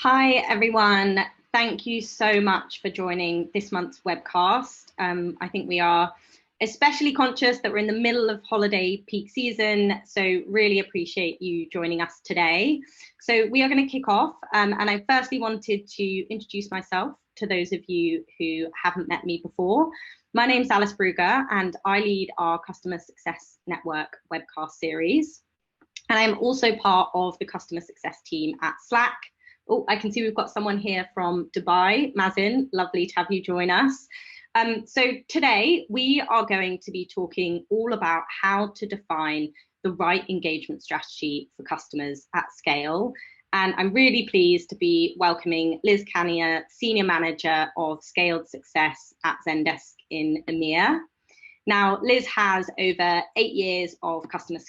Hi, everyone. Thank you so much for joining this month's webcast. I think we are especially conscious that we're in the middle of holiday peak season, so really appreciate you joining us today. So we are going to kick off, and I firstly wanted to introduce myself to those of you who haven't met me before. My name's Alice Brugger, and I lead our Customer Success Network webcast series. And I'm also part of the customer success team at Slack. Oh, I can see we've got someone here from Dubai. Mazin, lovely to have you join us. So today we are going to be talking all about how to define the right engagement strategy for customers at scale. And I'm really pleased to be welcoming Liz Kania, Senior Manager of Scaled Success at Zendesk in EMEA. Now, Liz has over 8 years of customer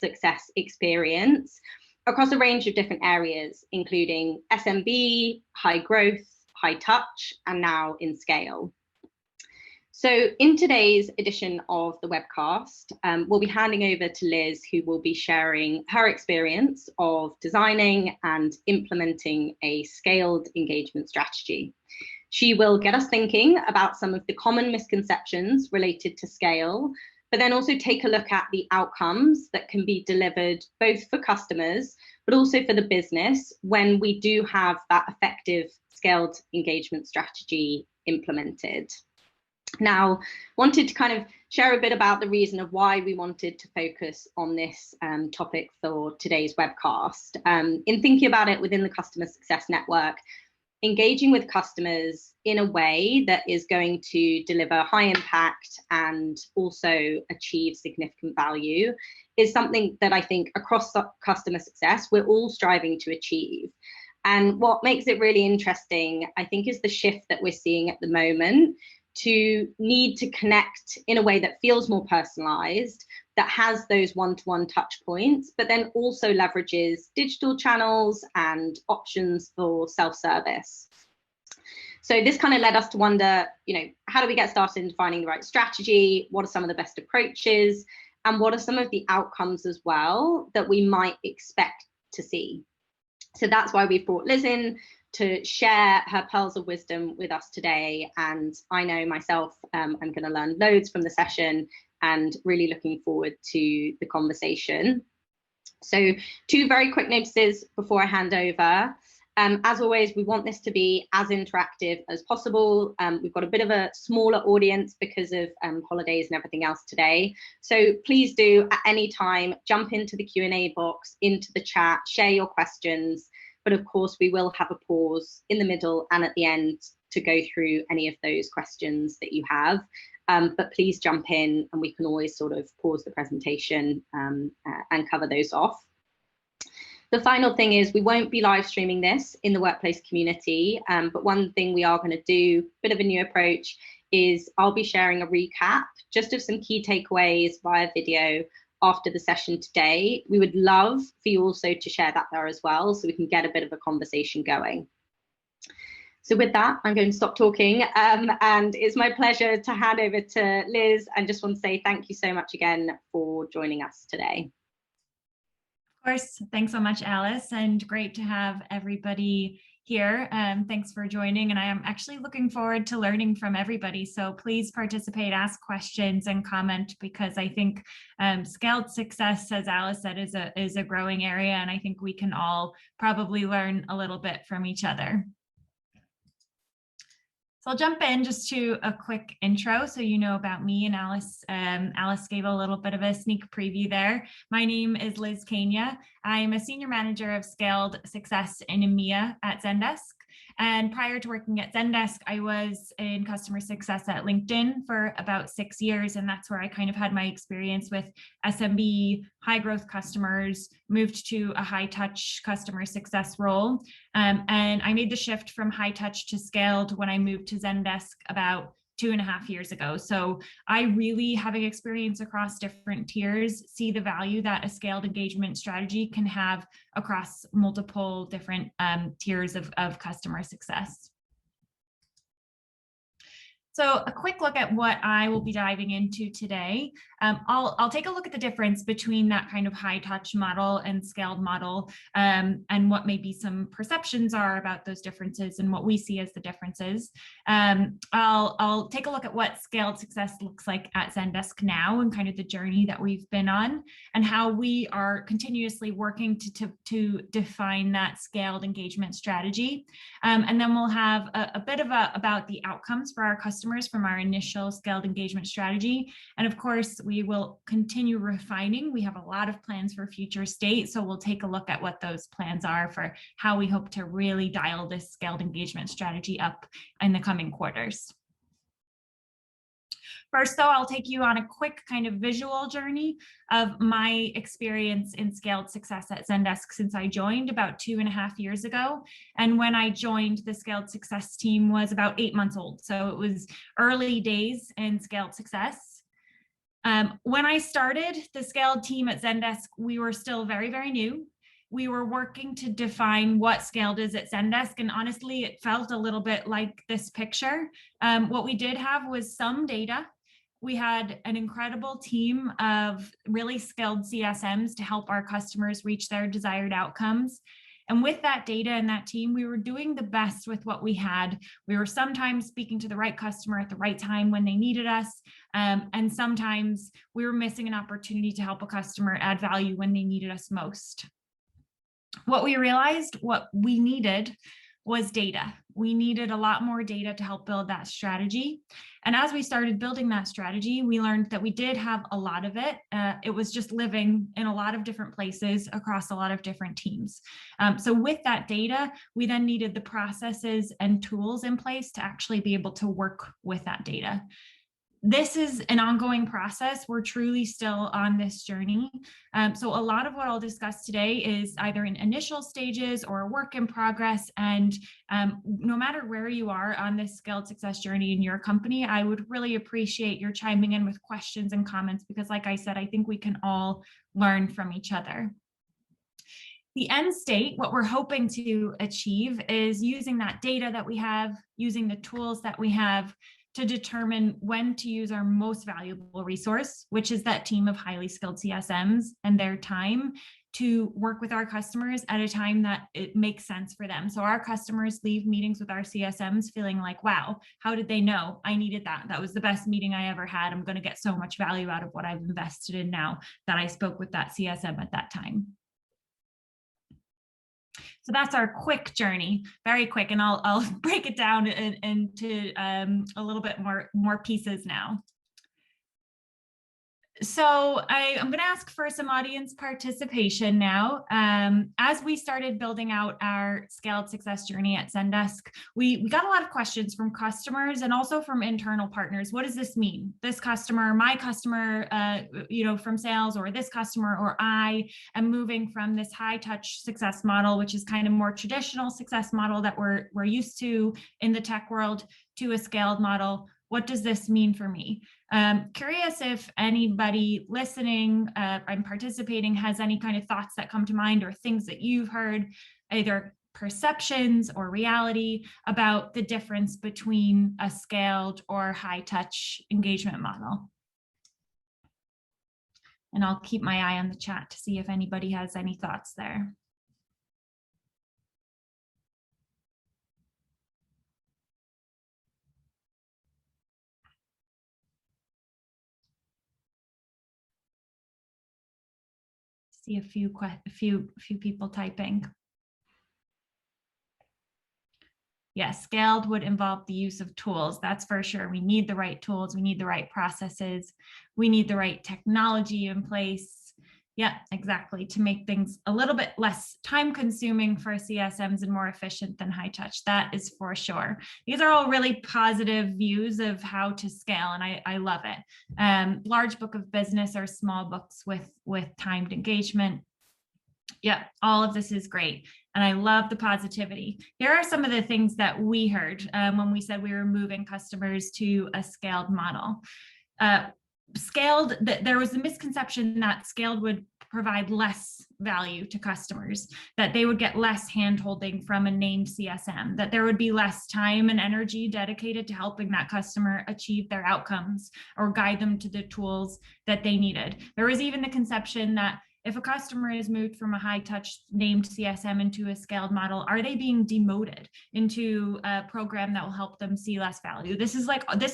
success experience across a range of different areas, including SMB, high growth, high touch, and now in scale. So in today's edition of the webcast, we'll be handing over to Liz, who will be sharing her experience of designing and implementing a scaled engagement strategy. She will get us thinking about some of the common misconceptions related to scale, but then also take a look at the outcomes that can be delivered both for customers, but also for the business when we do have that effective scaled engagement strategy implemented. Now, wanted to kind of share a bit about the reason of why we wanted to focus on this topic for today's webcast. In thinking about it within the Customer Success Network, engaging with customers in a way that is going to deliver high impact and also achieve significant value is something that I think across customer success, we're all striving to achieve. And what makes it really interesting, I think, is the shift that we're seeing at the moment to need to connect in a way that feels more personalized, that has those one-to-one touch points, but then also leverages digital channels and options for self-service. So this kind of led us to wonder, how do we get started in defining the right strategy? What are some of the best approaches? And what are some of the outcomes as well that we might expect to see? So that's why we've brought Liz in to share her pearls of wisdom with us today. And I know myself, I'm going to learn loads from the session and really looking forward to the conversation. So 2 very quick notices before I hand over. As always, we want this to be as interactive as possible. We've got a bit of a smaller audience because of holidays and everything else today. So please do at any time jump into the Q&A box, into the chat, share your questions. But of course, we will have a pause in the middle and at the end to go through any of those questions that you have. But please jump in and we can always sort of pause the presentation and cover those off. The final thing is we won't be live streaming this in the workplace community, but one thing we are going to do, bit of a new approach, is I'll be sharing a recap just of some key takeaways via video after the session today. We would love for you also to share that there as well, so we can get a bit of a conversation going. So with that, I'm going to stop talking, and it's my pleasure to hand over to Liz, and just want to say thank you so much again for joining us today. Of course, thanks so much, Alice, and great to have everybody here. Thanks for joining, and I am actually looking forward to learning from everybody. So please participate, ask questions, and comment, because I think scaled success, as Alice said, is a growing area, and I think we can all probably learn a little bit from each other. So I'll jump in just to a quick intro so you know about me and Alice. Alice gave a little bit of a sneak preview there. My name is Liz Kania. I'm a Senior Manager of Scaled Success in EMEA at Zendesk. And prior to working at Zendesk, I was in customer success at LinkedIn for about 6 years. And that's where I kind of had my experience with SMB, high growth customers, moved to a high touch customer success role. And I made the shift from high touch to scaled when I moved to Zendesk about 2.5 years ago. So I really, having experience across different tiers, see the value that a scaled engagement strategy can have across multiple different tiers of customer success. So a quick look at what I will be diving into today. I'll take a look at the difference between that kind of high touch model and scaled model, and what maybe some perceptions are about those differences and what we see as the differences. I'll take a look at what scaled success looks like at Zendesk now and kind of the journey that we've been on and how we are continuously working to define that scaled engagement strategy. And then we'll have a bit of about the outcomes for our customers from our initial scaled engagement strategy. And of course, we will continue refining. We have a lot of plans for future state. So we'll take a look at what those plans are for how we hope to really dial this scaled engagement strategy up in the coming quarters. First, though, I'll take you on a quick kind of visual journey of my experience in scaled success at Zendesk since I joined about 2.5 years ago. And when I joined, the scaled success team was about 8 months old. So it was early days in scaled success. When I started the scaled team at Zendesk, we were still very, very new. We were working to define what scaled is at Zendesk. And honestly, it felt a little bit like this picture. What we did have was some data. We had an incredible team of really skilled CSMs to help our customers reach their desired outcomes. And with that data and that team, we were doing the best with what we had. We were sometimes speaking to the right customer at the right time when they needed us. And sometimes we were missing an opportunity to help a customer add value when they needed us most. What we realized, what we needed was data. We needed a lot more data to help build that strategy. And as we started building that strategy, we learned that we did have a lot of it. It was just living in a lot of different places across a lot of different teams. So with that data, we then needed the processes and tools in place to actually be able to work with that data. This is an ongoing process. We're truly still on this journey. So a lot of what I'll discuss today is either in initial stages or a work in progress. And no matter where you are on this scaled success journey in your company, I would really appreciate your chiming in with questions and comments, because like I said, I think we can all learn from each other. The end state, what we're hoping to achieve is using that data that we have, using the tools that we have, to determine when to use our most valuable resource, which is that team of highly skilled CSMs and their time to work with our customers at a time that it makes sense for them. So our customers leave meetings with our CSMs feeling like, wow, how did they know I needed that? That was the best meeting I ever had. I'm going to get so much value out of what I've invested in now that I spoke with that CSM at that time. So that's our quick journey, very quick, and I'll break it down into a little bit more pieces now. So I'm going to ask for some audience participation now. As we started building out our scaled success journey at Zendesk, we got a lot of questions from customers and also from internal partners. What does this mean? This customer, my customer, from sales, or this customer, or I am moving from this high touch success model, which is kind of more traditional success model that we're used to in the tech world, to a scaled model. What does this mean for me? Curious if anybody listening and participating has any kind of thoughts that come to mind, or things that you've heard, either perceptions or reality, about the difference between a scaled or high touch engagement model. And I'll keep my eye on the chat to see if anybody has any thoughts there. See a few people typing. Yes, scaled would involve the use of tools. That's for sure. We need the right tools. We need the right processes. We need the right technology in place. Yeah, exactly. To make things a little bit less time consuming for CSMs and more efficient than high touch. That is for sure. These are all really positive views of how to scale, and I love it. Large book of business or small books with timed engagement. Yeah, all of this is great. And I love the positivity. Here are some of the things that we heard when we said we were moving customers to a scaled model. Scaled, there was a misconception that scaled would provide less value to customers, that they would get less hand-holding from a named CSM, that there would be less time and energy dedicated to helping that customer achieve their outcomes or guide them to the tools that they needed. There was even the conception that if a customer is moved from a high-touch named CSM into a scaled model, are they being demoted into a program that will help them see less value? This is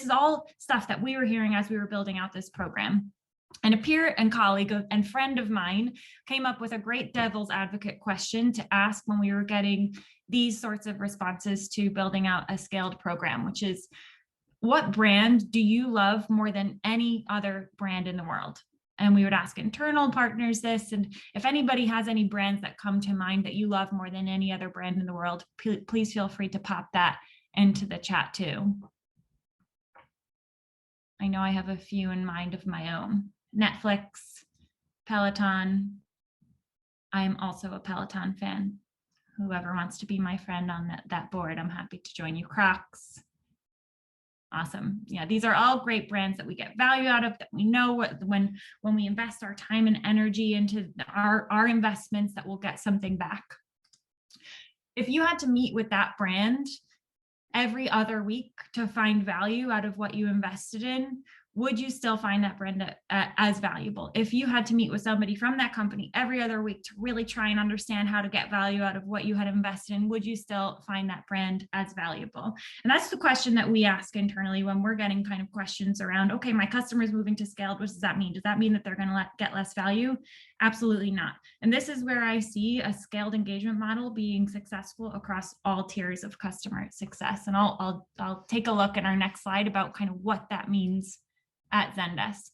all stuff that we were hearing as we were building out this program. And a peer and colleague and friend of mine came up with a great devil's advocate question to ask when we were getting these sorts of responses to building out a scaled program, which is, what brand do you love more than any other brand in the world? And we would ask internal partners this, and if anybody has any brands that come to mind that you love more than any other brand in the world, please feel free to pop that into the chat too. I know I have a few in mind of my own. Netflix, Peloton. I am also a Peloton fan. Whoever wants to be my friend on that board, I'm happy to join you. Crocs. Awesome. Yeah, these are all great brands that we get value out of, that we know when we invest our time and energy into our investments, that we'll get something back. If you had to meet with that brand every other week to find value out of what you invested in, would you still find that brand as valuable? If you had to meet with somebody from that company every other week to really try and understand how to get value out of what you had invested in, would you still find that brand as valuable? And that's the question that we ask internally when we're getting kind of questions around, okay, my customer's moving to scaled, what does that mean? Does that mean that they're going to get less value? Absolutely not. And this is where I see a scaled engagement model being successful across all tiers of customer success. And I'll take a look at our next slide about kind of what that means at Zendesk.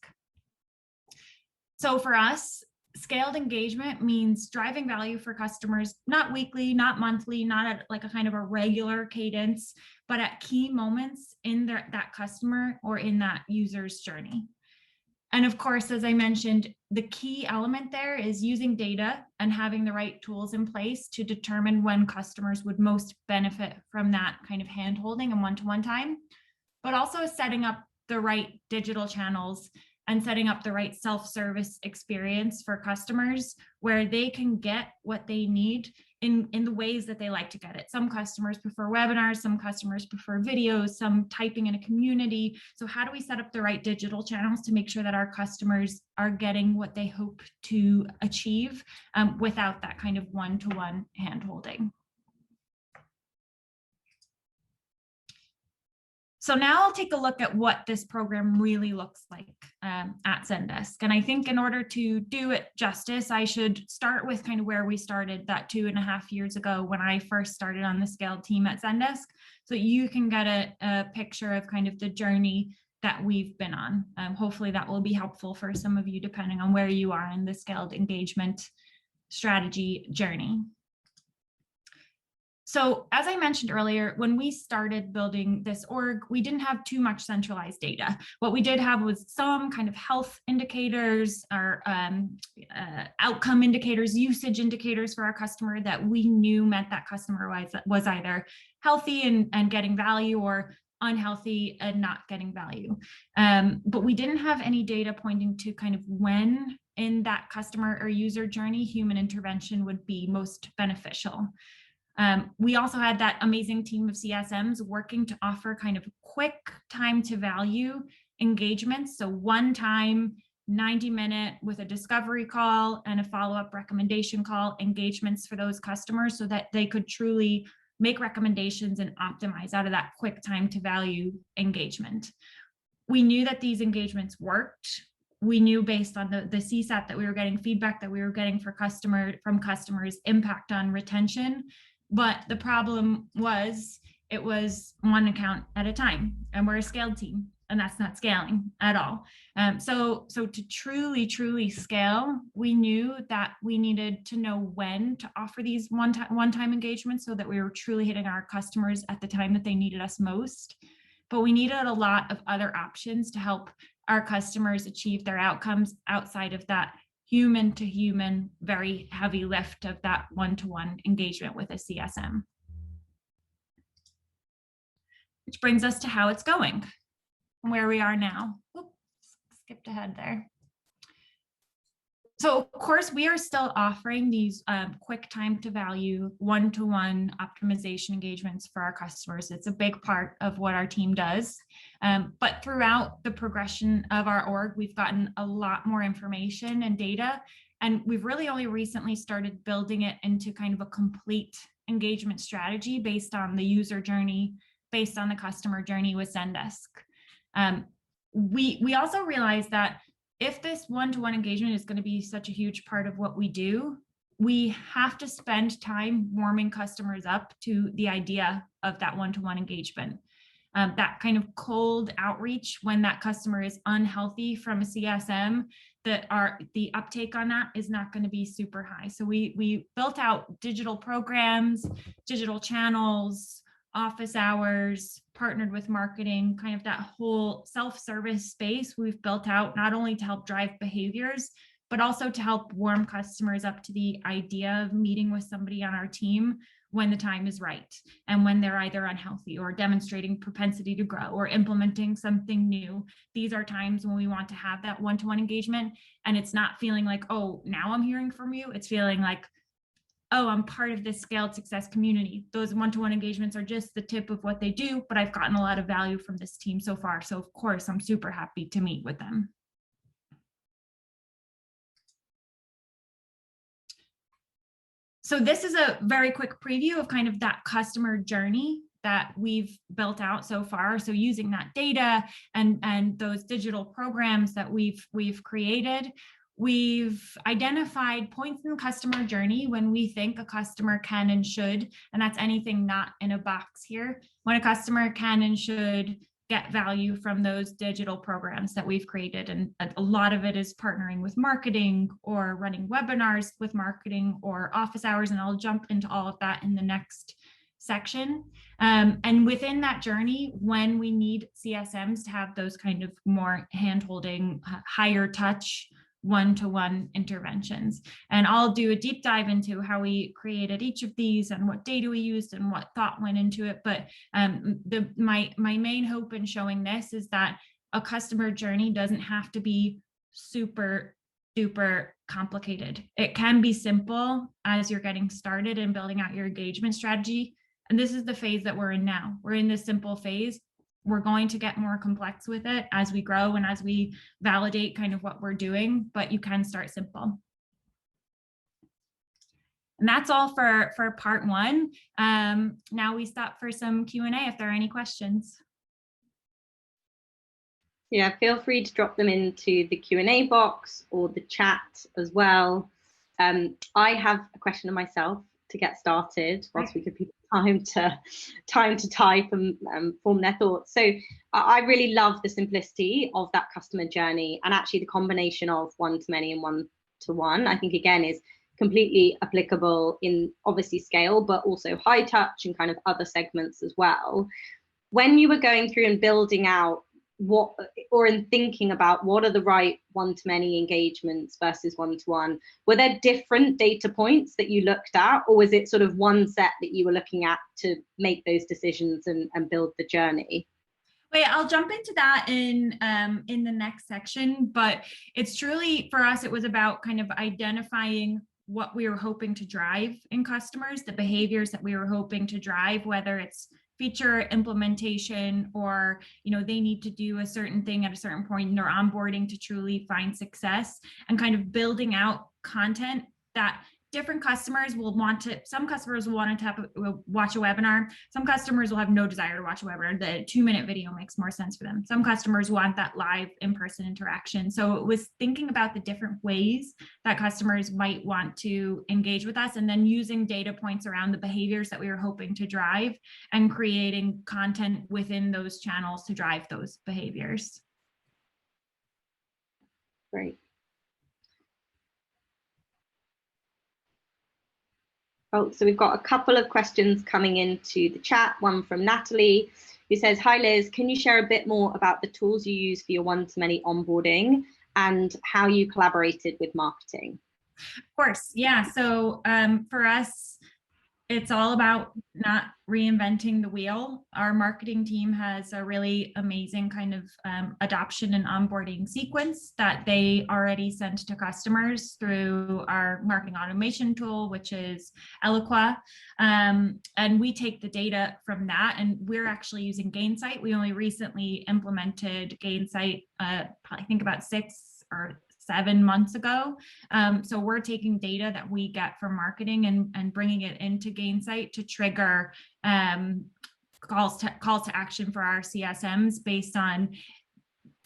So for us, scaled engagement means driving value for customers, not weekly, not monthly, not at like a kind of a regular cadence, but at key moments in that customer or in that user's journey. And of course, as I mentioned, the key element there is using data and having the right tools in place to determine when customers would most benefit from that kind of hand-holding and one-to-one time, but also setting up the right digital channels and setting up the right self-service experience for customers where they can get what they need in the ways that they like to get it. Some customers prefer webinars, some customers prefer videos, some typing in a community. So how do we set up the right digital channels to make sure that our customers are getting what they hope to achieve without that kind of one-to-one hand-holding? So now I'll take a look at what this program really looks like at Zendesk. And I think in order to do it justice, I should start with kind of where we started that 2.5 years ago when I first started on the scaled team at Zendesk, so you can get a picture of kind of the journey that we've been on. Hopefully that will be helpful for some of you depending on where you are in the scaled engagement strategy journey. So as I mentioned earlier, when we started building this org, we didn't have too much centralized data. What we did have was some kind of health indicators or outcome indicators, usage indicators for our customer that we knew meant that customer was either healthy and getting value or unhealthy and not getting value. But we didn't have any data pointing to kind of when in that customer or user journey human intervention would be most beneficial. We also had that amazing team of CSMs working to offer kind of quick time to value engagements. So one time, 90-minute with a discovery call and a follow-up recommendation call engagements for those customers so that they could truly make recommendations and optimize out of that quick time to value engagement. We knew that these engagements worked. We knew based on the CSAT that we were getting, feedback that we were getting from customers, impact on retention. But the problem was it was one account at a time, and we're a scaled team, and that's not scaling at all. So to truly scale, we knew that we needed to know when to offer these one-time engagements so that we were truly hitting our customers at the time that they needed us most. But we needed a lot of other options to help our customers achieve their outcomes outside of that human to human, very heavy lift of that one-to-one engagement with a CSM. Which brings us to how it's going and where we are now. Oops, skipped ahead there. So of course, we are still offering these quick time to value one-to-one optimization engagements for our customers. It's a big part of what our team does. But throughout the progression of our org, we've gotten a lot more information and data, and we've really only recently started building it into kind of a complete engagement strategy based on the user journey, based on the customer journey with Zendesk. We also realized that if this one-to-one engagement is going to be such a huge part of what we do, we have to spend time warming customers up to the idea of that one-to-one engagement. That kind of cold outreach when that customer is unhealthy from a CSM, the uptake on that is not going to be super high. So we built out digital programs, digital channels, office hours, partnered with marketing, kind of that whole self-service space we've built out, not only to help drive behaviors, but also to help warm customers up to the idea of meeting with somebody on our team when the time is right, and when they're either unhealthy or demonstrating propensity to grow or implementing something new. These are times when we want to have that one-to-one engagement, and it's not feeling like, oh, now I'm hearing from you. It's feeling like, oh, I'm part of this scaled success community. Those one-to-one engagements are just the tip of what they do, but I've gotten a lot of value from this team so far. So of course, I'm super happy to meet with them. So this is a very quick preview of kind of that customer journey that we've built out so far. So using that data and those digital programs that we've created, we've identified points in the customer journey when we think a customer can and should, and that's anything not in a box here, when a customer can and should get value from those digital programs that we've created. And a lot of it is partnering with marketing or running webinars with marketing or office hours. And I'll jump into all of that in the next section. And within that journey, when we need CSMs to have those kind of more hand-holding, higher touch, one-to-one interventions. And I'll do a deep dive into how we created each of these and what data we used and what thought went into it. But my main hope in showing this is that a customer journey doesn't have to be super duper complicated. It can be simple as you're getting started and building out your engagement strategy. And this is the phase that we're in now. We're in this simple phase. We're going to get more complex with it as we grow and as we validate kind of what we're doing, but you can start simple. And that's all for part one. Now we stop for some Q&A if there are any questions. Yeah, feel free to drop them into the Q&A box or the chat as well. I have a question of myself to get started whilst we give people time to type and form their thoughts. So I really love the simplicity of that customer journey, and actually the combination of one-to-many and one-to-one, I think again is completely applicable in obviously scale, but also high touch and kind of other segments as well. When you were going through and building out what, or in thinking about what are the right one-to-many engagements versus one-to-one, were there different data points that you looked at, or was it sort of one set that you were looking at to make those decisions and build the journey? Wait, I'll jump into that in the next section, but it's truly, for us, it was about kind of identifying what we were hoping to drive in customers, the behaviors that we were hoping to drive, whether it's feature implementation or, you know, they need to do a certain thing at a certain point in their onboarding to truly find success, and kind of building out content that different customers will want to. Some customers will want to watch a webinar. Some customers will have no desire to watch a webinar. The 2-minute video makes more sense for them. Some customers want that live in-person interaction. So it was thinking about the different ways that customers might want to engage with us, and then using data points around the behaviors that we were hoping to drive and creating content within those channels to drive those behaviors. Great. Oh, so we've got a couple of questions coming into the chat. One from Natalie, who says, "Hi Liz, can you share a bit more about the tools you use for your one-to-many onboarding and how you collaborated with marketing?" Of course, yeah. So for us, it's all about not reinventing the wheel. Our marketing team has a really amazing kind of adoption and onboarding sequence that they already send to customers through our marketing automation tool, which is Eloqua. And we take the data from that, and we're actually using Gainsight. We only recently implemented Gainsight, I think about 6 or 7 months ago. So we're taking data that we get from marketing and bringing it into Gainsight to trigger calls to action for our CSMs based on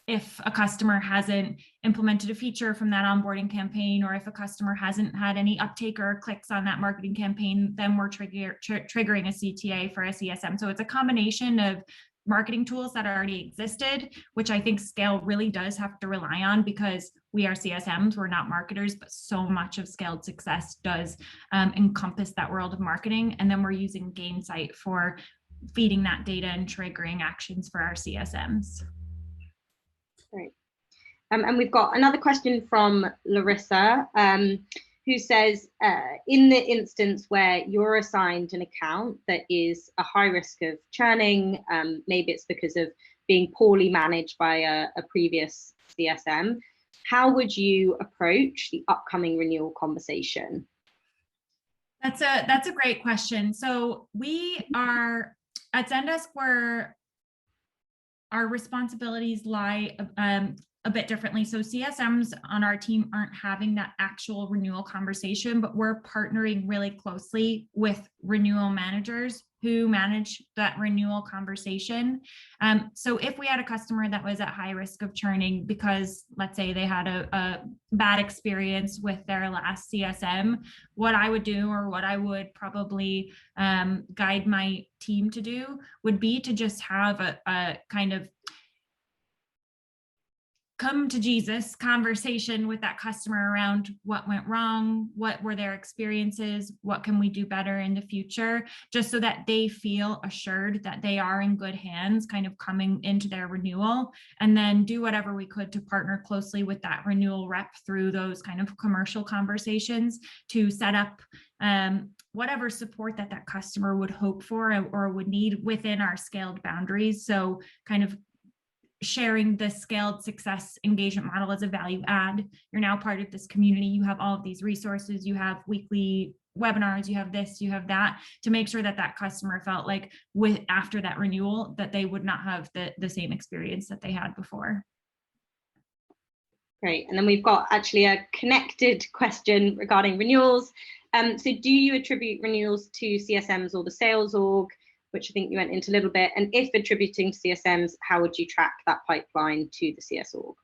if a customer hasn't implemented a feature from that onboarding campaign, or if a customer hasn't had any uptake or clicks on that marketing campaign, then we're triggering a CTA for a CSM. So it's a combination of marketing tools that already existed, which I think Scale really does have to rely on, because we are CSMs, we're not marketers, but so much of Scaled success does encompass that world of marketing. And then we're using Gainsight for feeding that data and triggering actions for our CSMs. Great. And we've got another question from Larissa, who says, in the instance where you're assigned an account that is a high risk of churning, maybe it's because of being poorly managed by a previous CSM, how would you approach the upcoming renewal conversation? That's a great question. So we are at Zendesk, where our responsibilities lie a bit differently. So CSMs on our team aren't having that actual renewal conversation, but we're partnering really closely with renewal managers who manage that renewal conversation. So if we had a customer that was at high risk of churning because, let's say, they had a bad experience with their last CSM, what I would do, or what I would probably guide my team to do, would be to just have a kind of come to Jesus conversation with that customer around what went wrong, what were their experiences, what can we do better in the future, just so that they feel assured that they are in good hands kind of coming into their renewal, and then do whatever we could to partner closely with that renewal rep through those kind of commercial conversations to set up whatever support that that customer would hope for or would need within our scaled boundaries. So kind of sharing the scaled success engagement model as a value add. You're now part of this community. You have all of these resources. You have weekly webinars. You have this, you have that, to make sure that that customer felt like after that renewal, that they would not have the same experience that they had before. Great. And then we've got actually a connected question regarding renewals. So do you attribute renewals to CSMs or the sales org, which I think you went into a little bit? And if attributing to CSMs, how would you track that pipeline to the CS org?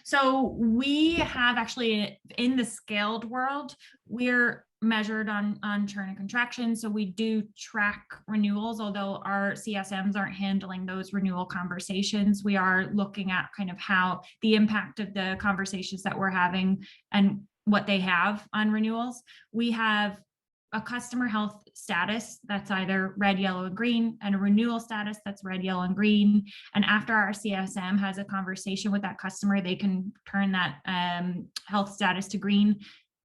So we have actually, in the scaled world, we're measured on churn and contraction. So we do track renewals, although our CSMs aren't handling those renewal conversations. We are looking at kind of how the impact of the conversations that we're having and what they have on renewals. We have a customer health status that's either red, yellow, and green, and a renewal status that's red, yellow, and green. And after our CSM has a conversation with that customer, they can turn that health status to green.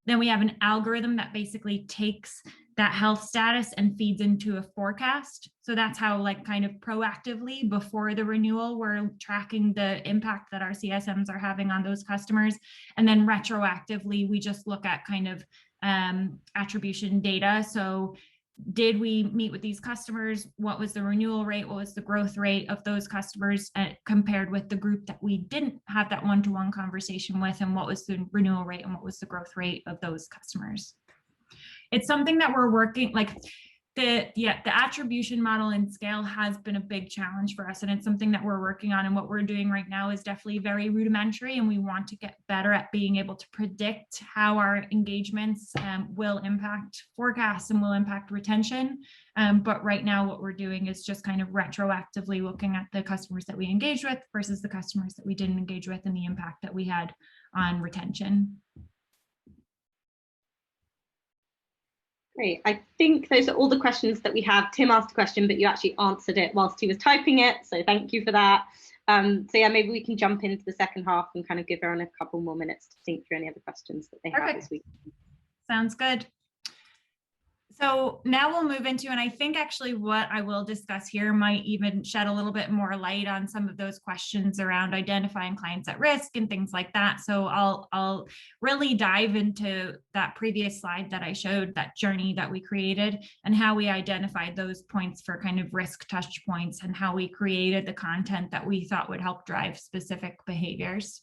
Then we have an algorithm that basically takes that health status and feeds into a forecast. So that's how, like, kind of proactively before the renewal, we're tracking the impact that our CSMs are having on those customers. And then retroactively, we just look at kind of attribution data. So did we meet with these customers? What was the renewal rate? What was the growth rate of those customers compared with the group that we didn't have that one-to-one conversation with? And what was the renewal rate and what was the growth rate of those customers? It's something that we're working, like the attribution model in Scale has been a big challenge for us, and it's something that we're working on. And what we're doing right now is definitely very rudimentary, and we want to get better at being able to predict how our engagements will impact forecasts and will impact retention. But right now what we're doing is just kind of retroactively looking at the customers that we engaged with versus the customers that we didn't engage with and the impact that we had on retention. Great. I think those are all the questions that we have. Tim asked a question, but you actually answered it whilst he was typing it. So thank you for that. So yeah, maybe we can jump into the second half and kind of give everyone a couple more minutes to think through any other questions that they have this week. Sounds good. So now we'll move into, and I think actually what I will discuss here might even shed a little bit more light on some of those questions around identifying clients at risk and things like that. So I'll really dive into that previous slide that I showed, that journey that we created, and how we identified those points for kind of risk touch points, and how we created the content that we thought would help drive specific behaviors.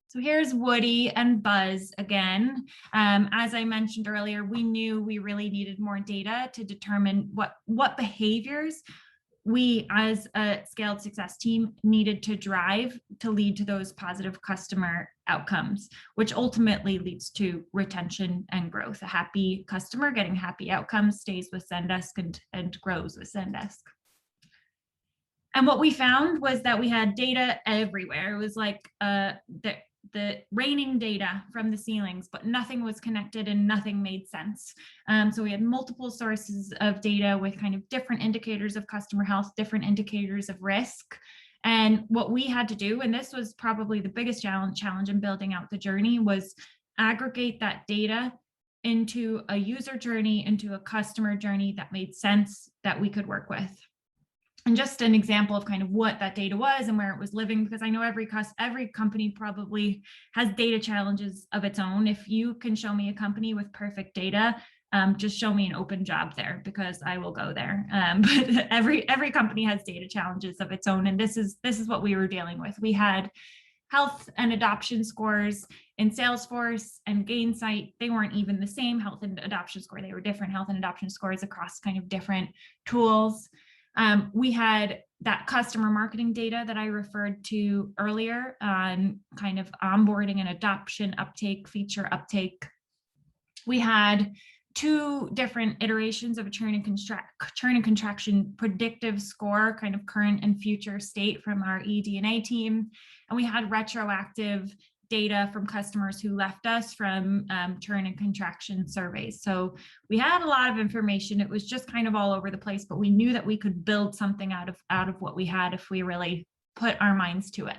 So here's Woody and Buzz again. As I mentioned earlier, we knew we really needed more data to determine what behaviors we as a scaled success team needed to drive to lead to those positive customer outcomes, which ultimately leads to retention and growth. A happy customer getting happy outcomes stays with Zendesk and grows with Zendesk. And what we found was that we had data everywhere. It was like the raining data from the ceilings, but nothing was connected and nothing made sense. So we had multiple sources of data with kind of different indicators of customer health, different indicators of risk. And what we had to do, and this was probably the biggest challenge in building out the journey, was aggregate that data into a user journey, into a customer journey that made sense, that we could work with. And just an example of kind of what that data was and where it was living, because I know every company probably has data challenges of its own. If you can show me a company with perfect data, just show me an open job there, because I will go there. But every company has data challenges of its own, and this is what we were dealing with. We had health and adoption scores in Salesforce and Gainsight. They weren't even the same health and adoption score. They were different health and adoption scores across kind of different tools. We had that customer marketing data that I referred to earlier on kind of onboarding and adoption uptake, feature uptake. We had 2 different iterations of a churn and contraction predictive score, kind of current and future state from our eDNA team. And we had retroactive data from customers who left us from churn and contraction surveys. So we had a lot of information. It was just kind of all over the place, but we knew that we could build something out of what we had if we really put our minds to it.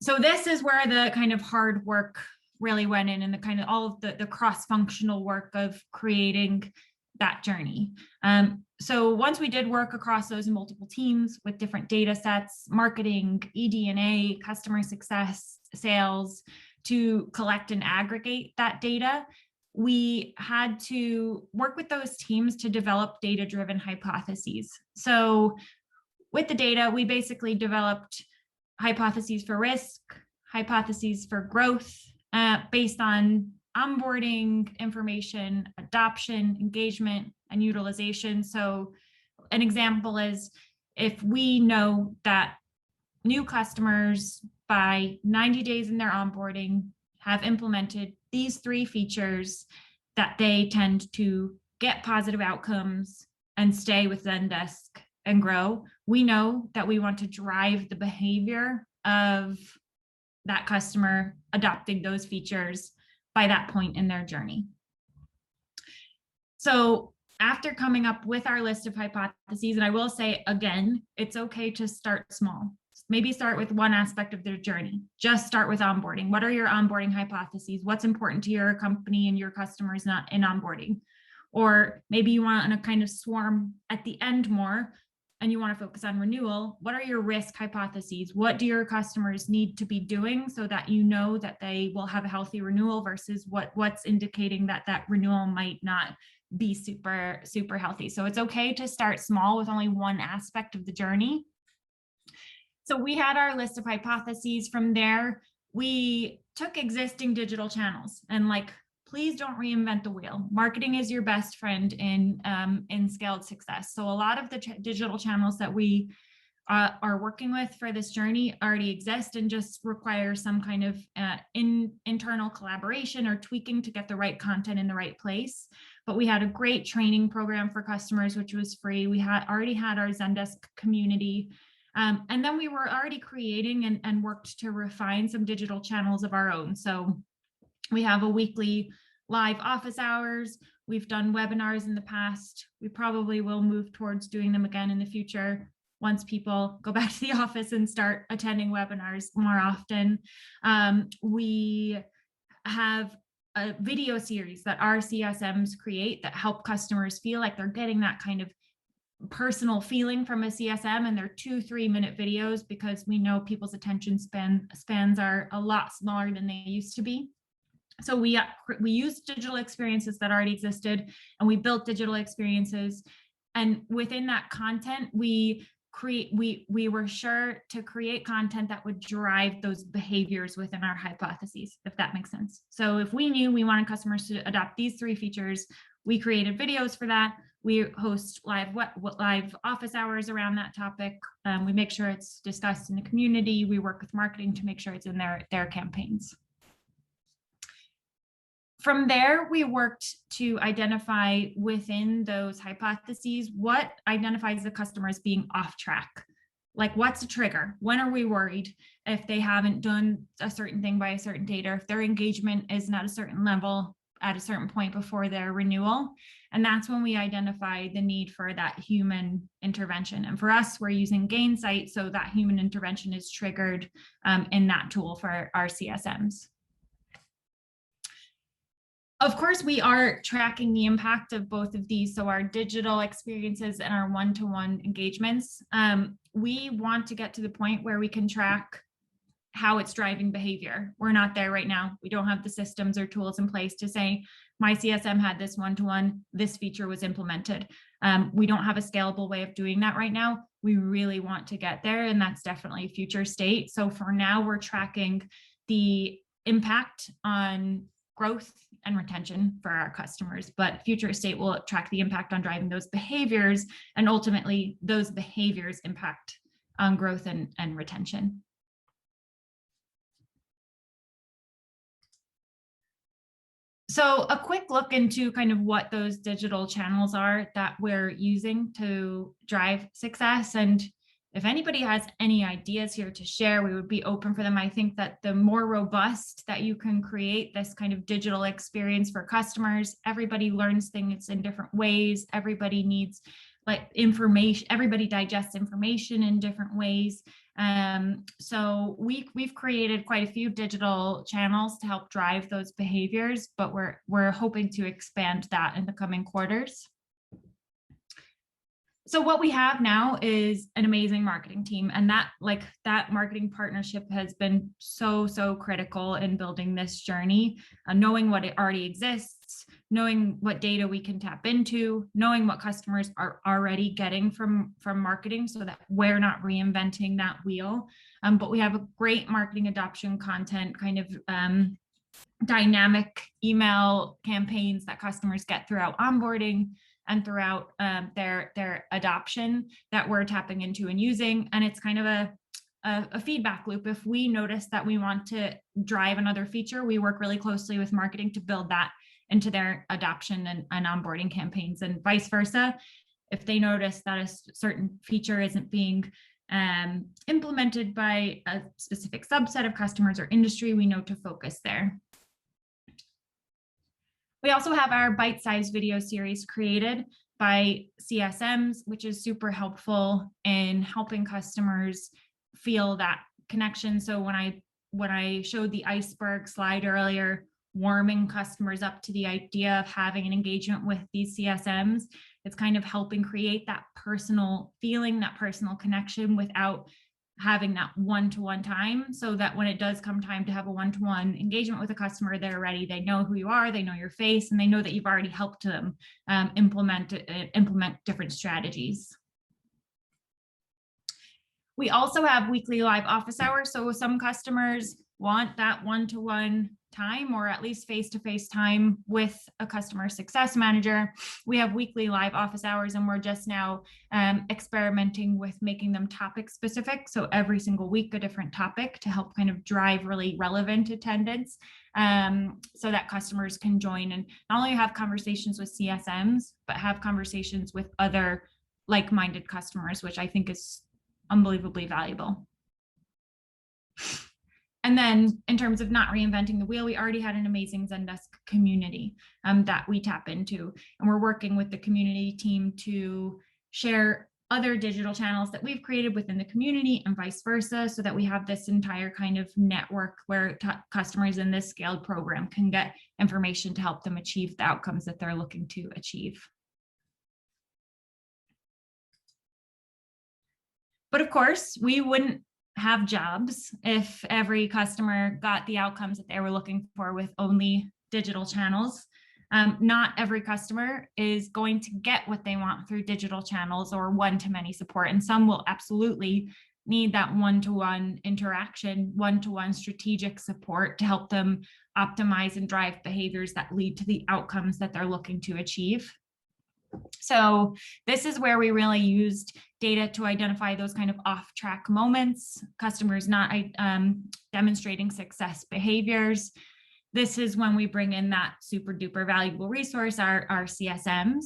So this is where the kind of hard work really went in, and the kind of all of the cross-functional work of creating that journey. So once we did work across those multiple teams with different data sets, marketing, eDNA, customer success, sales, to collect and aggregate that data, we had to work with those teams to develop data-driven hypotheses. So with the data, we basically developed hypotheses for risk, hypotheses for growth, based on onboarding information, adoption, engagement, and utilization. So an example is, if we know that new customers by 90 days in their onboarding have implemented these 3 features, that they tend to get positive outcomes and stay with Zendesk and grow, we know that we want to drive the behavior of that customer adopting those features by that point in their journey. So after coming up with our list of hypotheses, and I will say again, it's okay to start small. Maybe start with one aspect of their journey. Just start with onboarding. What are your onboarding hypotheses? What's important to your company and your customers not in onboarding? Or maybe you want to kind of swarm at the end more, and you want to focus on renewal. What are your risk hypotheses? What do your customers need to be doing so that you know that they will have a healthy renewal, versus what's indicating that renewal might not be super, super healthy? So it's okay to start small with only one aspect of the journey. So we had our list of hypotheses. From there, we took existing digital channels and please don't reinvent the wheel. Marketing is your best friend in scaled success. So a lot of the digital channels that we are working with for this journey already exist and just require some kind of internal collaboration or tweaking to get the right content in the right place. But we had a great training program for customers, which was free. We already had our Zendesk community. And then we were already creating and worked to refine some digital channels of our own. So we have a weekly live office hours. We've done webinars in the past. We probably will move towards doing them again in the future once people go back to the office and start attending webinars more often. We have a video series that our CSMs create that help customers feel like they're getting that kind of personal feeling from a CSM, and they're 2-3 minute videos, because we know people's attention spans are a lot smaller than they used to be. So we used digital experiences that already existed, and we built digital experiences. And within that content, we were sure to create content that would drive those behaviors within our hypotheses, if that makes sense. So if we knew we wanted customers to adopt these 3 features, we created videos for that. We host live office hours around that topic. We make sure it's discussed in the community. We work with marketing to make sure it's in their campaigns. From there, we worked to identify within those hypotheses what identifies the customer as being off track. Like, what's a trigger? When are we worried if they haven't done a certain thing by a certain date, or if their engagement isn't at a certain level at a certain point before their renewal? And that's when we identify the need for that human intervention. And for us, we're using Gainsight, so that human intervention is triggered in that tool for our CSMs. Of course, we are tracking the impact of both of these. So our digital experiences and our one-to-one engagements. We want to get to the point where we can track how it's driving behavior. We're not there right now. We don't have the systems or tools in place to say, my CSM had this one-to-one, this feature was implemented. We don't have a scalable way of doing that right now. We really want to get there, and that's definitely a future state. So for now, we're tracking the impact on growth and retention for our customers, but future state will track the impact on driving those behaviors, and ultimately those behaviors impact on growth and retention. So a quick look into kind of what those digital channels are that we're using to drive success. And if anybody has any ideas here to share, we would be open for them. I think that the more robust that you can create this kind of digital experience for customers, everybody learns things in different ways. Everybody needs like information, everybody digests information in different ways. So we've created quite a few digital channels to help drive those behaviors, but we're hoping to expand that in the coming quarters. So what we have now is an amazing marketing team, and that marketing partnership has been so critical in building this journey, knowing what it already exists, knowing what data we can tap into, knowing what customers are already getting from marketing, so that we're not reinventing that wheel. But we have a great marketing adoption content, kind of dynamic email campaigns that customers get throughout onboarding and throughout their adoption that we're tapping into and using. And it's kind of a feedback loop. If we notice that we want to drive another feature, we work really closely with marketing to build that into their adoption and onboarding campaigns, and vice versa. If they notice that a certain feature isn't being implemented by a specific subset of customers or industry, we know to focus there. We also have our bite-sized video series created by CSMs, which is super helpful in helping customers feel that connection. So when I showed the iceberg slide earlier, warming customers up to the idea of having an engagement with these CSMs, it's kind of helping create that personal feeling, that personal connection without having that one-to-one time, so that when it does come time to have a one-to-one engagement with a customer, they're ready. They know who you are, they know your face, and they know that you've already helped them implement different strategies. We also have weekly live office hours. So some customers want that one-to-one time, or at least face-to-face time with a customer success manager. We have weekly live office hours, and we're just now experimenting with making them topic specific. So every single week, a different topic to help kind of drive really relevant attendance, so that customers can join and not only have conversations with CSMs, but have conversations with other like-minded customers, which I think is unbelievably valuable. And then in terms of not reinventing the wheel, we already had an amazing Zendesk community that we tap into. And we're working with the community team to share other digital channels that we've created within the community and vice versa, so that we have this entire kind of network where customers in this scaled program can get information to help them achieve the outcomes that they're looking to achieve. But of course, we wouldn't have jobs if every customer got the outcomes that they were looking for with only digital channels. Not every customer is going to get what they want through digital channels or one-to-many support, and some will absolutely need that one-to-one interaction, one-to-one strategic support to help them optimize and drive behaviors that lead to the outcomes that they're looking to achieve. So this is where we really used data to identify those kind of off-track moments, customers not demonstrating success behaviors. This is when we bring in that super duper valuable resource, our CSMs.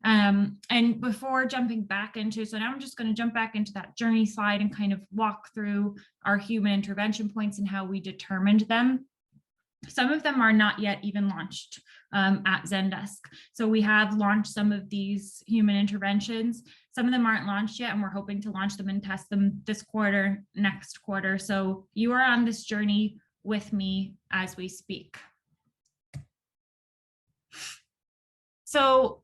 And before jumping back into, so now I'm just going to jump back into that journey slide and kind of walk through our human intervention points and how we determined them. Some of them are not yet even launched at Zendesk. So we have launched some of these human interventions. Some of them aren't launched yet, and we're hoping to launch them and test them this quarter, next quarter. So you are on this journey with me as we speak. So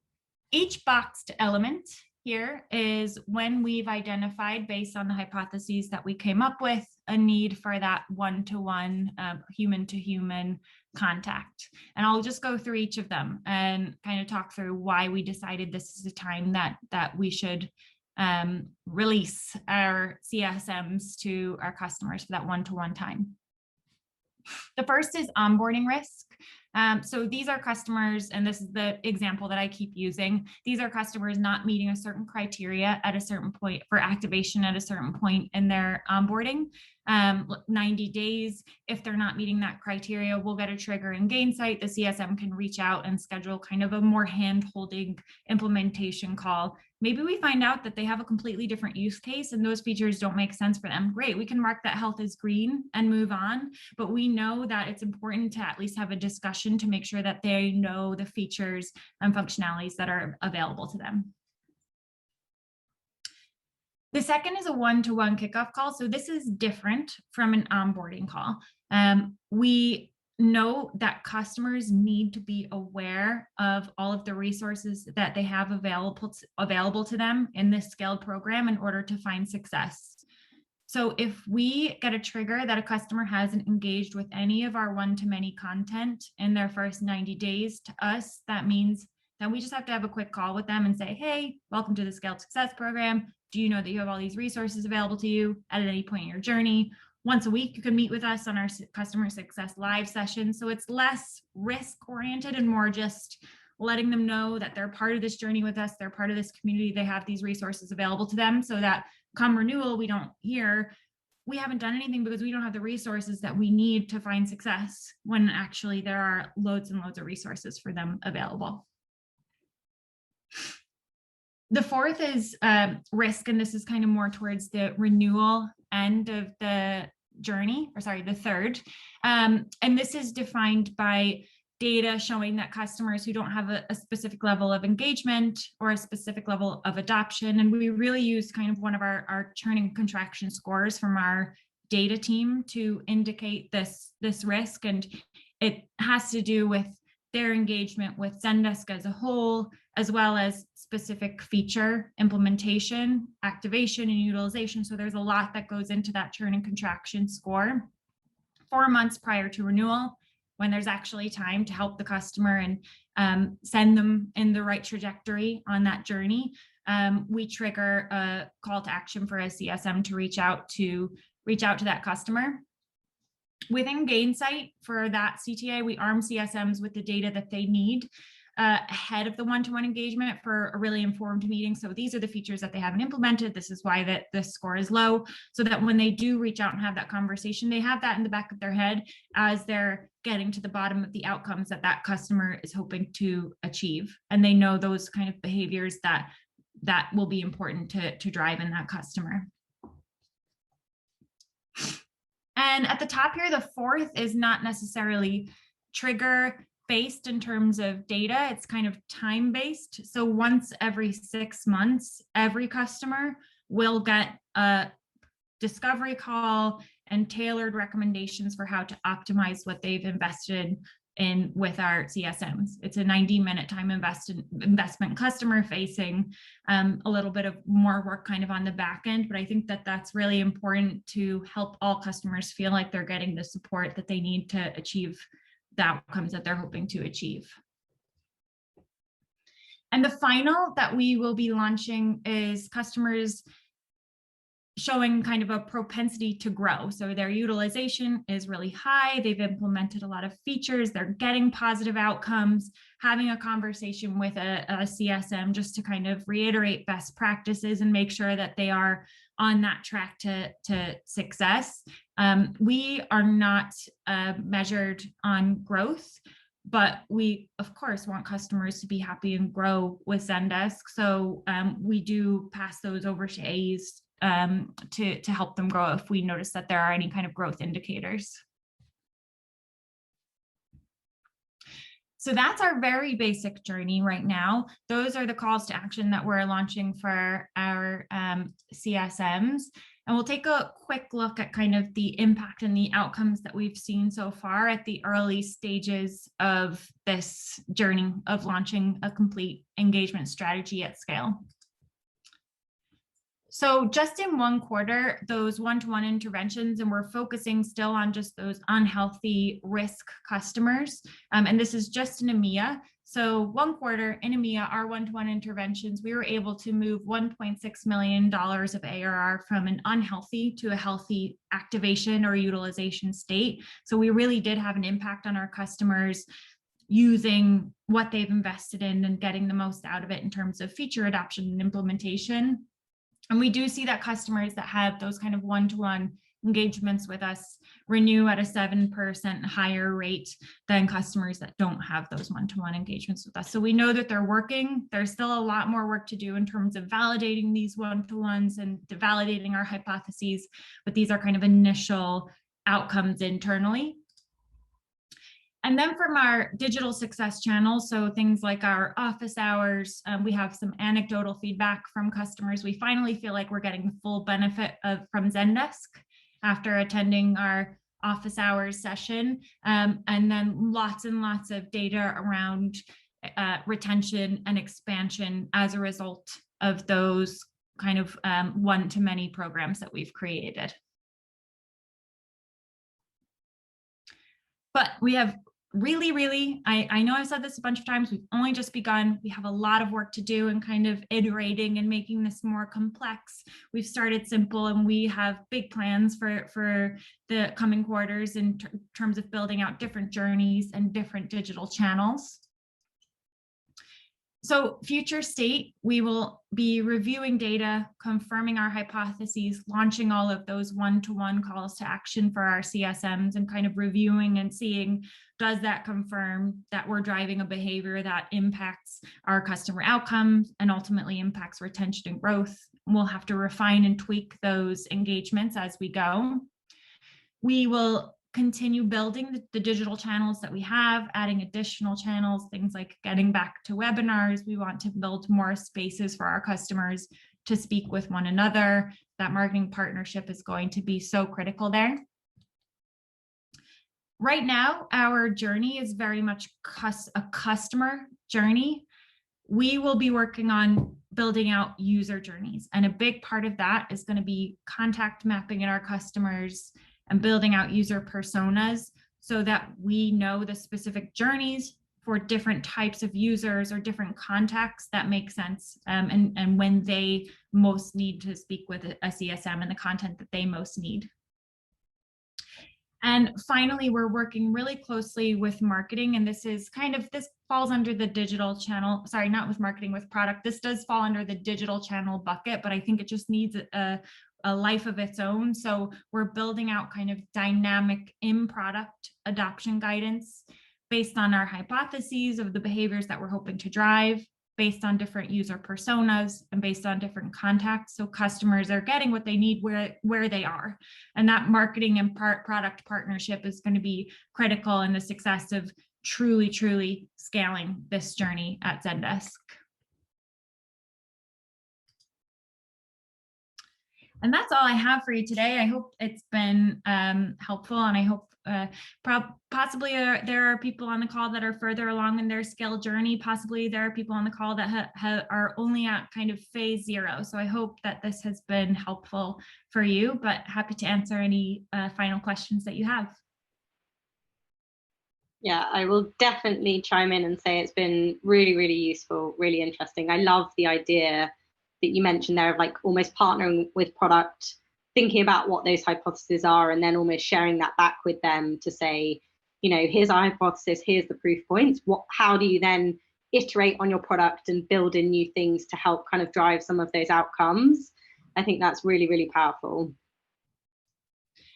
each boxed element here is when we've identified, based on the hypotheses that we came up with, a need for that one-to-one, human-to-human contact. And I'll just go through each of them and kind of talk through why we decided this is a time that we should release our CSMs to our customers for that one-to-one time. The first is onboarding risk. So these are customers, and this is the example that I keep using. These are customers not meeting a certain criteria at a certain point for activation at a certain point in their onboarding. 90 days, if they're not meeting that criteria, we'll get a trigger in Gainsight. The CSM can reach out and schedule kind of a more hand-holding implementation call. Maybe we find out that they have a completely different use case and those features don't make sense for them. Great, we can mark that health as green and move on, but we know that it's important to at least have a discussion to make sure that they know the features and functionalities that are available to them. The second is a one-to-one kickoff call. So this is different from an onboarding call. We know that customers need to be aware of all of the resources that they have available to them in this scaled program in order to find success. So if we get a trigger that a customer hasn't engaged with any of our one-to-many content in their first 90 days, to us, that means that we just have to have a quick call with them and say, hey, welcome to the Scaled Success Program. Do you know that you have all these resources available to you at any point in your journey? Once a week, you can meet with us on our customer success live session. So it's less risk oriented and more just letting them know that they're part of this journey with us. They're part of this community. They have these resources available to them so that come renewal, we don't hear, we haven't done anything because we don't have the resources that we need to find success, when actually there are loads and loads of resources for them available. The fourth is risk, and this is kind of more towards the renewal end of the journey, or sorry, the third. And this is defined by data showing that customers who don't have a specific level of engagement or a specific level of adoption, and we really use kind of one of our churn and contraction scores from our data team to indicate this risk, and it has to do with their engagement with Zendesk as a whole, as well as specific feature implementation, activation, and utilization. So there's a lot that goes into that churn and contraction score. 4 months prior to renewal, when there's actually time to help the customer and send them in the right trajectory on that journey, we trigger a call to action for a CSM to reach out to that customer. Within Gainsight, for that CTA, we arm CSMs with the data that they need ahead of the one-to-one engagement for a really informed meeting. So these are the features that they haven't implemented. This is why that the score is low, so that when they do reach out and have that conversation, they have that in the back of their head as they're getting to the bottom of the outcomes that customer is hoping to achieve. And they know those kind of behaviors that will be important to drive in that customer. And at the top here, the fourth is not necessarily trigger based in terms of data. It's kind of time based. So once every 6 months, every customer will get a discovery call and tailored recommendations for how to optimize what they've invested in with our CSMs. It's a 90-minute time investment, customer facing, a little bit of more work kind of on the back end, but I think that that's really important to help all customers feel like they're getting the support that they need to achieve the outcomes that they're hoping to achieve. And the final that we will be launching is customers showing kind of a propensity to grow. So their utilization is really high. They've implemented a lot of features. They're getting positive outcomes, having a conversation with a CSM just to kind of reiterate best practices and make sure that they are on that track to success. We are not measured on growth, but we, of course, want customers to be happy and grow with Zendesk. So we do pass those over to AEs to help them grow if we notice that there are any kind of growth indicators. So that's our very basic journey right now. Those are the calls to action that we're launching for our CSMs. And we'll take a quick look at kind of the impact and the outcomes that we've seen so far at the early stages of this journey of launching a complete engagement strategy at scale. So just in 1 quarter, those one-to-one interventions, and we're focusing still on just those unhealthy risk customers. And this is just in EMEA. So 1 quarter in EMEA, our one-to-one interventions, we were able to move $1.6 million of ARR from an unhealthy to a healthy activation or utilization state. So we really did have an impact on our customers using what they've invested in and getting the most out of it in terms of feature adoption and implementation. And we do see that customers that have those kind of one-to-one engagements with us renew at a 7% higher rate than customers that don't have those one-to-one engagements with us. So we know that they're working. There's still a lot more work to do in terms of validating these one-to-ones and validating our hypotheses, but these are kind of initial outcomes internally. And then from our digital success channels, so things like our office hours, we have some anecdotal feedback from customers. We finally feel like we're getting the full benefit from Zendesk after attending our office hours session. And then lots and lots of data around retention and expansion as a result of those kind of one-to-many programs that we've created. But we have really, I know I've said this a bunch of times, we've only just begun. We have a lot of work to do and kind of iterating and making this more complex. We've started simple and we have big plans for the coming quarters in terms of building out different journeys and different digital channels. So future state, we will be reviewing data, confirming our hypotheses, launching all of those one-to-one calls to action for our CSMs and kind of reviewing and seeing, does that confirm that we're driving a behavior that impacts our customer outcomes and ultimately impacts retention and growth? We'll have to refine and tweak those engagements as we go. We will continue building the digital channels that we have, adding additional channels, things like getting back to webinars. We want to build more spaces for our customers to speak with one another. That marketing partnership is going to be so critical there. Right now, our journey is very much a customer journey. We will be working on building out user journeys. And a big part of that is going to be contact mapping in our customers and building out user personas so that we know the specific journeys for different types of users or different contacts that make sense and when they most need to speak with a CSM and the content that they most need. And finally, we're working really closely with marketing, and this falls under the digital channel, sorry, not with marketing, with product. This does fall under the digital channel bucket, but I think it just needs a life of its own. So we're building out kind of dynamic in-product adoption guidance based on our hypotheses of the behaviors that we're hoping to drive, based on different user personas and based on different contacts. So customers are getting what they need where they are. And that marketing and product partnership is going to be critical in the success of truly scaling this journey at Zendesk. And that's all I have for you today. I hope it's been helpful, and I hope possibly there are people on the call that are further along in their scale journey. Possibly there are people on the call that are only at kind of phase 0. So I hope that this has been helpful for you, but happy to answer any final questions that you have. Yeah, I will definitely chime in and say it's been really useful, really interesting. I love the idea that you mentioned there of like almost partnering with product, thinking about what those hypotheses are, and then almost sharing that back with them to say, you know, here's our hypothesis, here's the proof points. How do you then iterate on your product and build in new things to help kind of drive some of those outcomes? I think that's really powerful.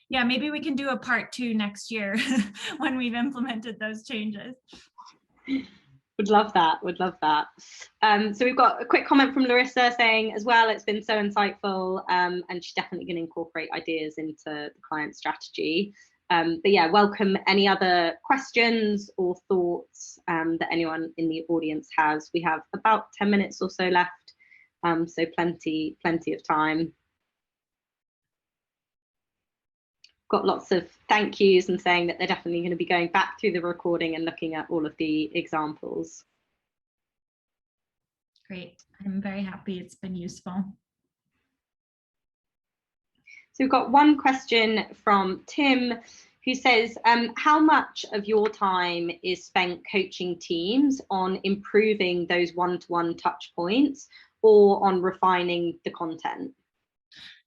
Yeah, maybe we can do a part 2 next year when we've implemented those changes. Would love that, would love that. So we've got a quick comment from Larissa saying as well, it's been so insightful, and she's definitely going to incorporate ideas into the client strategy. But yeah, welcome any other questions or thoughts that anyone in the audience has. We have about 10 minutes or so left, so plenty of time. Got lots of thank yous and saying that they're definitely going to be going back through the recording and looking at all of the examples. Great. I'm very happy it's been useful. So we've got one question from Tim who says, how much of your time is spent coaching teams on improving those one-to-one touch points or on refining the content?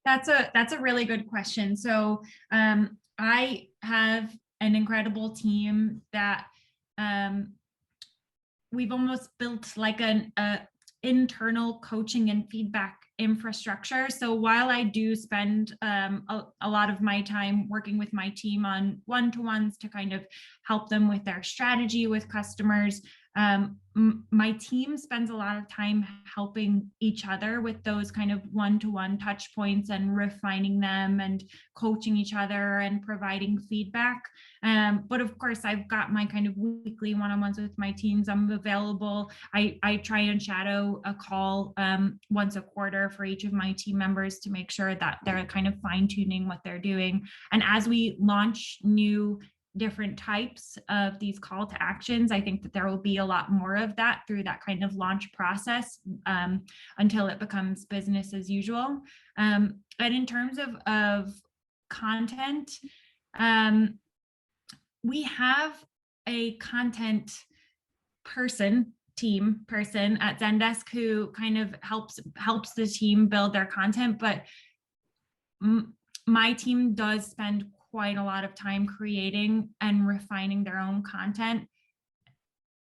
That's a really good question. So I have an incredible team that we've almost built like an internal coaching and feedback infrastructure. So while I do spend a lot of my time working with my team on one-to-ones to kind of help them with their strategy with customers, my team spends a lot of time helping each other with those kind of one-to-one touch points and refining them and coaching each other and providing feedback. But of course, I've got my kind of weekly one-on-ones with my teams. I'm available. I try and shadow a call once a quarter for each of my team members to make sure that they're kind of fine-tuning what they're doing. And as we launch new different types of these call to actions, I think that there will be a lot more of that through that kind of launch process until it becomes business as usual. And in terms of content, we have a content team person at Zendesk who kind of helps the team build their content, but my team does spend quite a lot of time creating and refining their own content.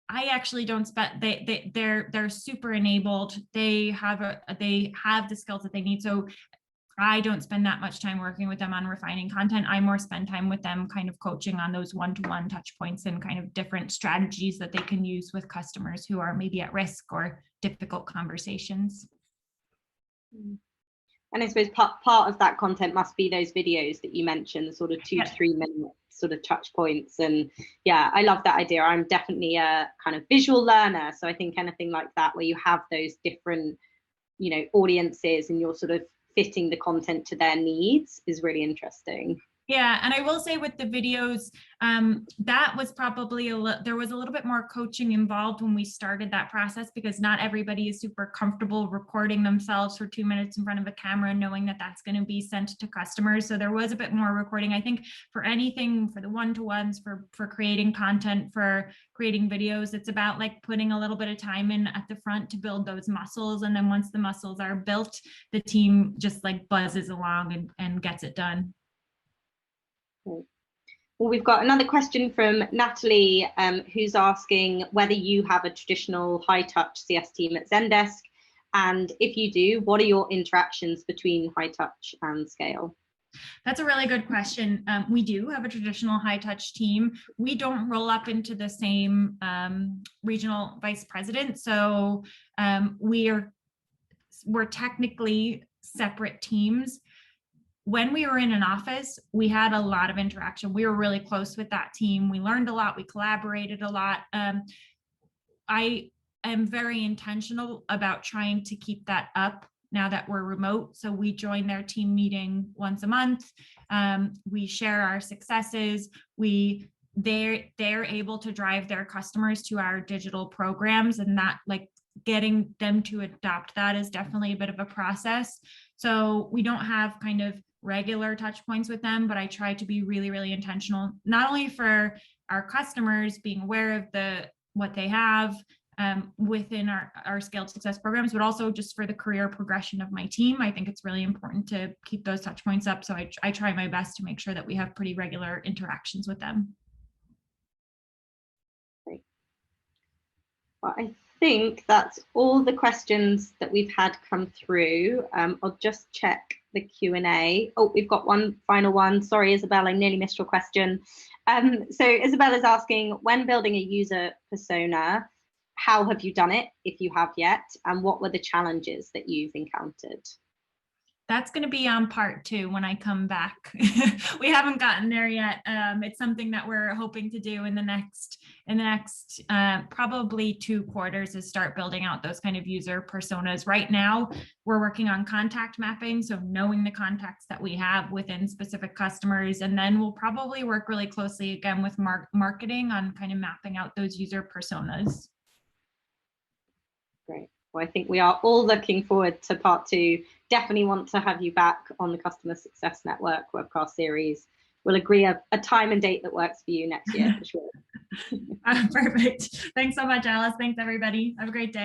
I actually don't spend, they're super enabled. They have the skills that they need. So I don't spend that much time working with them on refining content. I more spend time with them kind of coaching on those one-to-one touch points and kind of different strategies that they can use with customers who are maybe at risk or difficult conversations. And I suppose part of that content must be those videos that you mentioned, the sort of 2 to 3 minute sort of touch points. And yeah, I love that idea. I'm definitely a kind of visual learner. So I think anything like that, where you have those different, you know, audiences and you're sort of fitting the content to their needs is really interesting. Yeah, and I will say with the videos, that was probably there was a little bit more coaching involved when we started that process, because not everybody is super comfortable recording themselves for 2 minutes in front of a camera, knowing that that's going to be sent to customers. So there was a bit more recording. I think for anything, for the one-to-ones, for creating content, for creating videos, it's about like putting a little bit of time in at the front to build those muscles. And then once the muscles are built, the team just like buzzes along and gets it done. Well, we've got another question from Natalie, who's asking whether you have a traditional high-touch CS team at Zendesk, and if you do, what are your interactions between high-touch and scale? That's a really good question. We do have a traditional high-touch team. We don't roll up into the same regional vice president, so we're technically separate teams. when we were in an office, we had a lot of interaction. We were really close with that team. We learned a lot. We collaborated a lot. I am very intentional about trying to keep that up now that we're remote. So we join their team meeting once a month. We share our successes. They're able to drive their customers to our digital programs, and that, like, getting them to adopt that is definitely a bit of a process. So we don't have kind of regular touch points with them, but I try to be really, really intentional, not only for our customers being aware of what they have within our scaled success programs, but also just for the career progression of my team. I think it's really important to keep those touch points up. So I try my best to make sure that we have pretty regular interactions with them. Great. Well, I think that's all the questions that we've had come through. I'll just check the Q&A. Oh, we've got one final one. Sorry, Isabel, I nearly missed your question. So Isabel is asking, when building a user persona, how have you done it, if you have yet, and what were the challenges that you've encountered? That's going to be on part 2 when I come back. We haven't gotten there yet. It's something that we're hoping to do in the next probably 2 quarters, is start building out those kind of user personas. Right now, we're working on contact mapping, so knowing the contacts that we have within specific customers, and then we'll probably work really closely again with marketing on kind of mapping out those user personas. Great. Well, I think we are all looking forward to part 2. Definitely want to have you back on the Customer Success Network webcast series. We'll agree a time and date that works for you next year for sure. Perfect. Thanks so much, Alice. Thanks, everybody. Have a great day.